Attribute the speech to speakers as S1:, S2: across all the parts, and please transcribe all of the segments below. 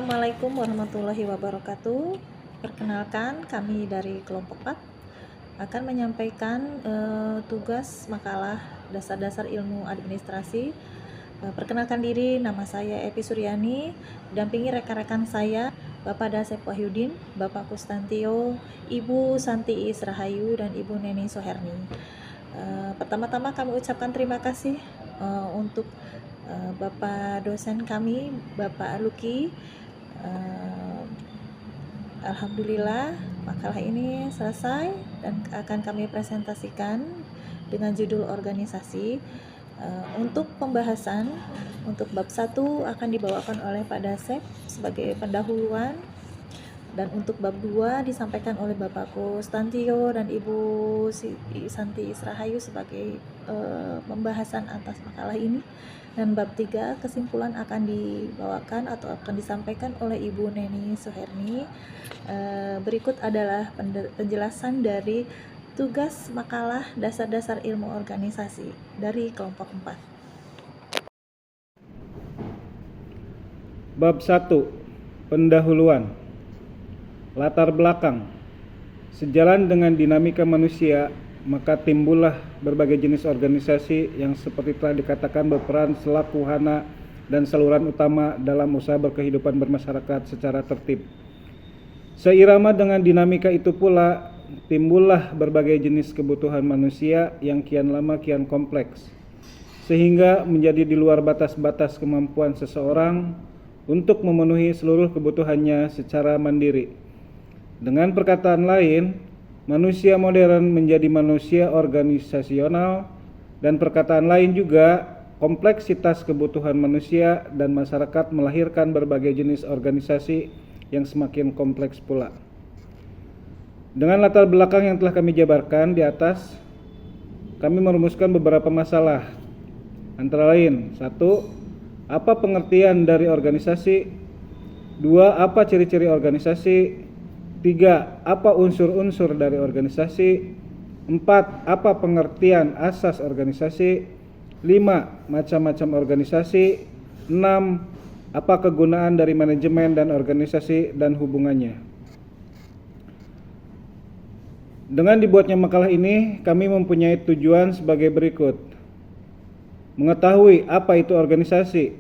S1: Assalamualaikum warahmatullahi wabarakatuh. Perkenalkan, kami dari kelompok 4 akan menyampaikan tugas makalah dasar-dasar ilmu administrasi. Perkenalkan diri, nama saya Epi Suryani, dampingi rekan-rekan saya, Bapak Dasep Wahyudin, Bapak Kustantio, Ibu Santi Israhayu, dan Ibu Neni Soherni. Pertama-tama kami ucapkan terima kasih untuk Bapak dosen kami, Bapak Luki. Alhamdulillah makalah ini selesai dan akan kami presentasikan dengan judul organisasi. Untuk pembahasan untuk bab 1 akan dibawakan oleh Pak Dasep sebagai pendahuluan, dan untuk bab 2 disampaikan oleh Bapak Kustantio dan Ibu Santi Israhayu sebagai pembahasan atas makalah ini, dan bab 3 kesimpulan akan dibawakan atau akan disampaikan oleh Ibu Neni Soherni. Berikut adalah penjelasan dari tugas makalah dasar-dasar ilmu organisasi dari kelompok 4.
S2: Bab 1. Pendahuluan. Latar belakang. Sejalan dengan dinamika manusia, maka timbullah berbagai jenis organisasi yang seperti telah dikatakan berperan selaku hana dan saluran utama dalam usaha berkehidupan bermasyarakat secara tertib. Seirama dengan dinamika itu pula, timbullah berbagai jenis kebutuhan manusia yang kian lama kian kompleks, sehingga menjadi di luar batas-batas kemampuan seseorang untuk memenuhi seluruh kebutuhannya secara mandiri. Dengan perkataan lain, manusia modern menjadi manusia organisasional, dan perkataan lain juga, kompleksitas kebutuhan manusia dan masyarakat melahirkan berbagai jenis organisasi yang semakin kompleks pula. Dengan latar belakang yang telah kami jabarkan di atas, kami merumuskan beberapa masalah. Antara lain, 1. Apa pengertian dari organisasi? 2. Apa ciri-ciri organisasi? 3. Apa unsur-unsur dari organisasi? 4. Apa pengertian asas organisasi? 5. Macam-macam organisasi. 6. Apa kegunaan dari manajemen dan organisasi dan hubungannya? Dengan dibuatnya makalah ini, kami mempunyai tujuan sebagai berikut. Mengetahui apa itu organisasi.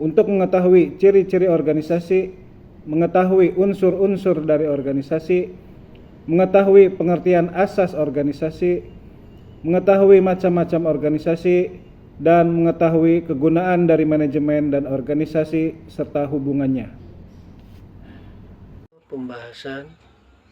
S2: Untuk mengetahui ciri-ciri organisasi, mengetahui unsur-unsur dari organisasi, mengetahui pengertian asas organisasi, mengetahui macam-macam organisasi, dan mengetahui kegunaan dari manajemen dan organisasi serta hubungannya.
S3: Pembahasan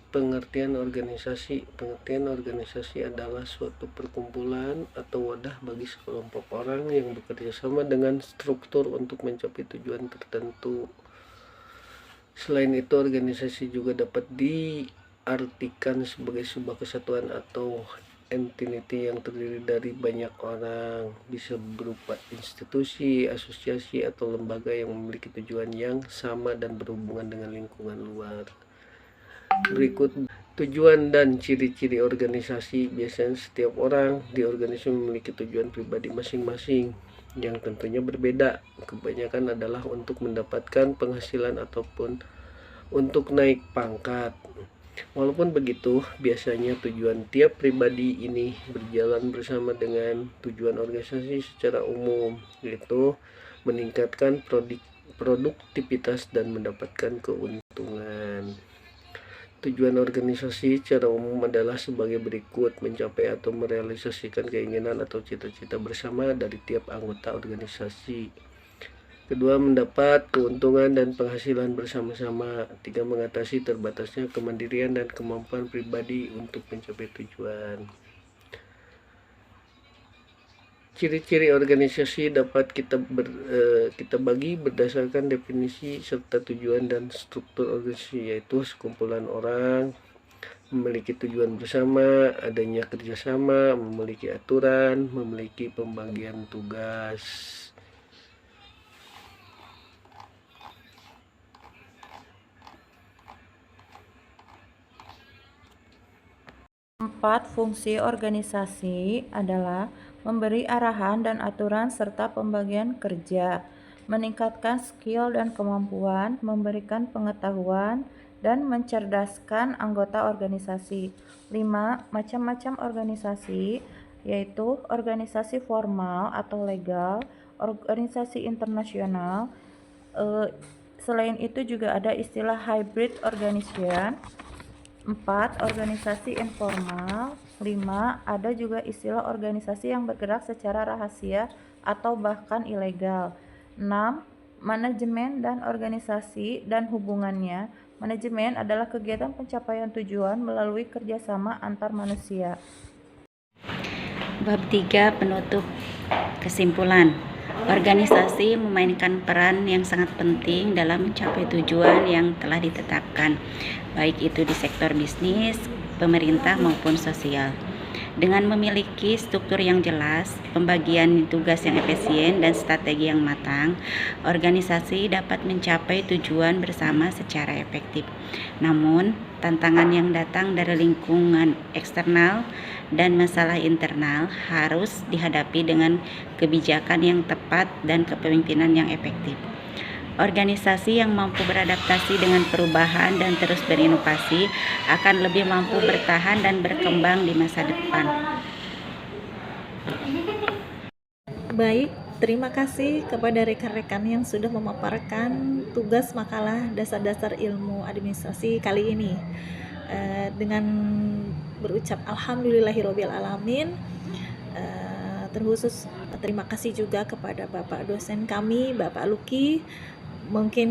S3: pengertian organisasi. Pengertian organisasi adalah suatu perkumpulan atau wadah bagi sekelompok orang yang bekerja sama dengan struktur untuk mencapai tujuan tertentu. Selain itu, organisasi juga dapat diartikan sebagai sebuah kesatuan atau entity yang terdiri dari banyak orang, bisa berupa institusi, asosiasi, atau lembaga yang memiliki tujuan yang sama dan berhubungan dengan lingkungan luar. Berikut tujuan dan ciri-ciri organisasi. Biasanya setiap orang di organisasi memiliki tujuan pribadi masing-masing yang tentunya berbeda. Kebanyakan adalah untuk mendapatkan penghasilan ataupun untuk naik pangkat. Walaupun begitu, biasanya tujuan tiap pribadi ini berjalan bersama dengan tujuan organisasi secara umum, yaitu meningkatkan produktivitas dan mendapatkan keuntungan. Tujuan organisasi secara umum adalah sebagai berikut: mencapai atau merealisasikan keinginan atau cita-cita bersama dari tiap anggota organisasi. Kedua, mendapat keuntungan dan penghasilan bersama-sama. 3, mengatasi terbatasnya kemandirian dan kemampuan pribadi untuk mencapai tujuan. Ciri-ciri organisasi dapat kita bagi berdasarkan definisi serta tujuan dan struktur organisasi, yaitu sekumpulan orang memiliki tujuan bersama, adanya kerjasama, memiliki aturan, memiliki pembagian tugas.
S1: 4. Fungsi organisasi adalah memberi arahan dan aturan serta pembagian kerja, meningkatkan skill dan kemampuan, memberikan pengetahuan, dan mencerdaskan anggota organisasi. 5. Macam-macam organisasi, yaitu organisasi formal atau legal, organisasi internasional. Selain itu juga ada istilah hybrid organization. 4. Organisasi informal. 5. Ada juga istilah organisasi yang bergerak secara rahasia atau bahkan ilegal. 6. Manajemen dan organisasi dan hubungannya. Manajemen adalah kegiatan pencapaian tujuan melalui kerjasama antar manusia.
S4: Bab 3 penutup. Kesimpulan. Organisasi memainkan peran yang sangat penting dalam mencapai tujuan yang telah ditetapkan, baik itu di sektor bisnis, pemerintah maupun sosial. Dengan memiliki struktur yang jelas, pembagian tugas yang efisien, dan strategi yang matang, organisasi dapat mencapai tujuan bersama secara efektif. Namun, tantangan yang datang dari lingkungan eksternal dan masalah internal harus dihadapi dengan kebijakan yang tepat dan kepemimpinan yang efektif. Organisasi yang mampu beradaptasi dengan perubahan dan terus berinovasi akan lebih mampu bertahan dan berkembang di masa depan.
S1: Baik, terima kasih kepada rekan-rekan yang sudah memaparkan tugas makalah dasar-dasar ilmu administrasi kali ini. Dengan berucap alhamdulillahirabbil alamin, terkhusus terima kasih juga kepada Bapak dosen kami, Bapak Luki. Mungkin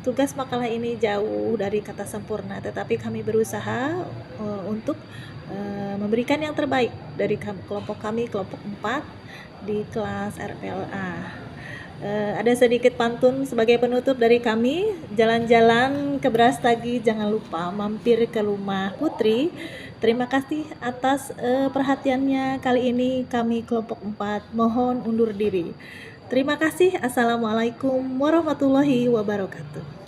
S1: tugas makalah ini jauh dari kata sempurna, tetapi kami berusaha untuk memberikan yang terbaik dari kelompok kami, kelompok 4 di kelas RPLA. Ada sedikit pantun sebagai penutup dari kami. Jalan-jalan ke Brastagi, jangan lupa mampir ke rumah Putri. Terima kasih atas perhatiannya kali ini. Kami kelompok 4 mohon undur diri. Terima kasih. Assalamualaikum warahmatullahi wabarakatuh.